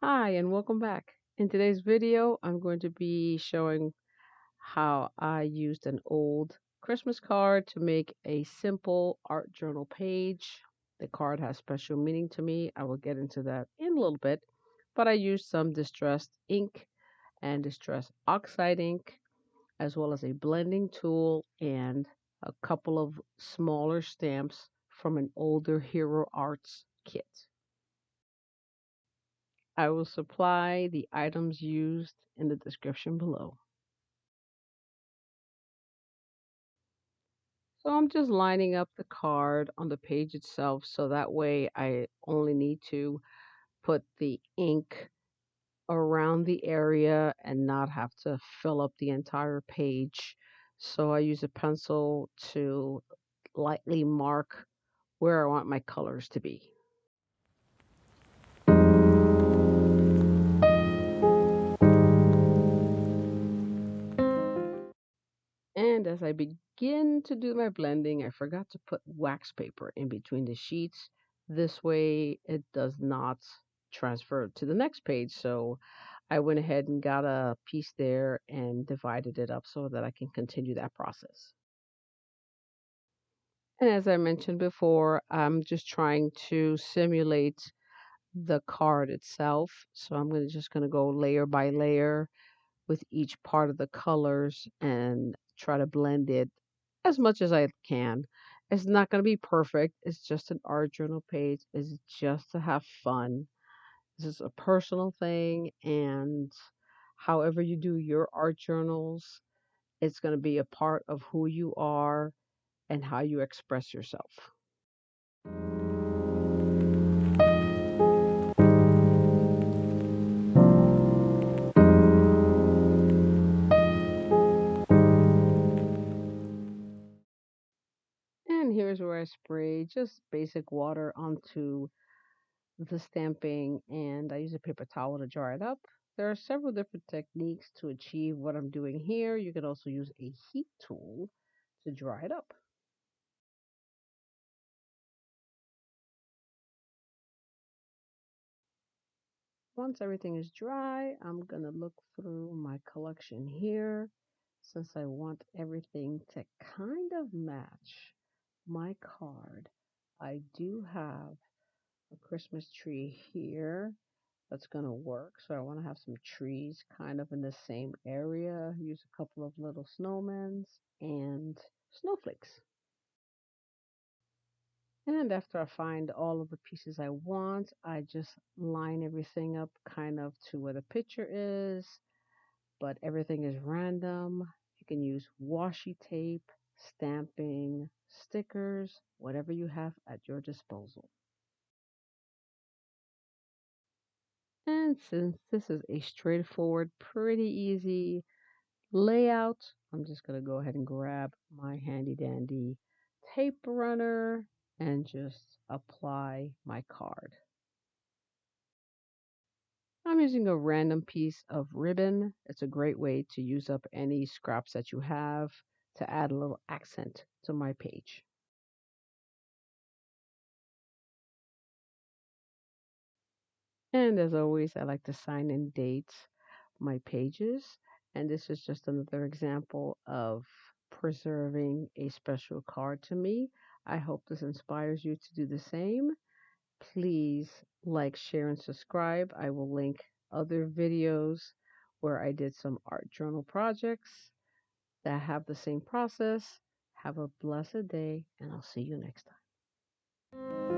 Hi, and welcome back. In today's video, I'm going to be showing how I used an old Christmas card to make a simple art journal page. The card has special meaning to me. I will get into that in a little bit, but I used some distressed ink and distressed oxide ink, as well as a blending tool and a couple of smaller stamps from an older Hero Arts kit. I will supply the items used in the description below. So I'm just lining up the card on the page itself so that way I only need to put the ink around the area and not have to fill up the entire page. So I use a pencil to lightly mark where I want my colors to be. And as I begin to do my blending, I forgot to put wax paper in between the sheets. This way it does not transfer to the next page. So I went ahead and got a piece there and divided it up so that I can continue that process. And as I mentioned before, I'm just trying to simulate the card itself. So I'm just going to go layer by layer with each part of the colors and try to blend it as much as I can. It's not going to be perfect. It's just an art journal page. It's just to have fun. This is a personal thing, and however you do your art journals, it's going to be a part of who you are and how you express yourself. And here's where I spray just basic water onto the stamping, and I use a paper towel to dry it up. There are several different techniques to achieve what I'm doing here. You can also use a heat tool to dry it up. Once everything is dry, I'm going to look through my collection here since I want everything to kind of match my card. I do have a Christmas tree here that's going to work. So I want to have some trees kind of in the same area. Use a couple of little snowmen and snowflakes. And after I find all of the pieces I want, I just line everything up kind of to where the picture is, but everything is random. You can use washi tape, stamping, stickers, whatever you have at your disposal. And since this is a straightforward, pretty easy layout, I'm just going to go ahead and grab my handy dandy tape runner and just apply my card. I'm using a random piece of ribbon. It's a great way to use up any scraps that you have to add a little accent to my page. And as always, I like to sign and date my pages. And this is just another example of preserving a special card to me. I hope this inspires you to do the same. Please like, share, and subscribe. I will link other videos where I did some art journal projects that have the same process. Have a blessed day, and I'll see you next time.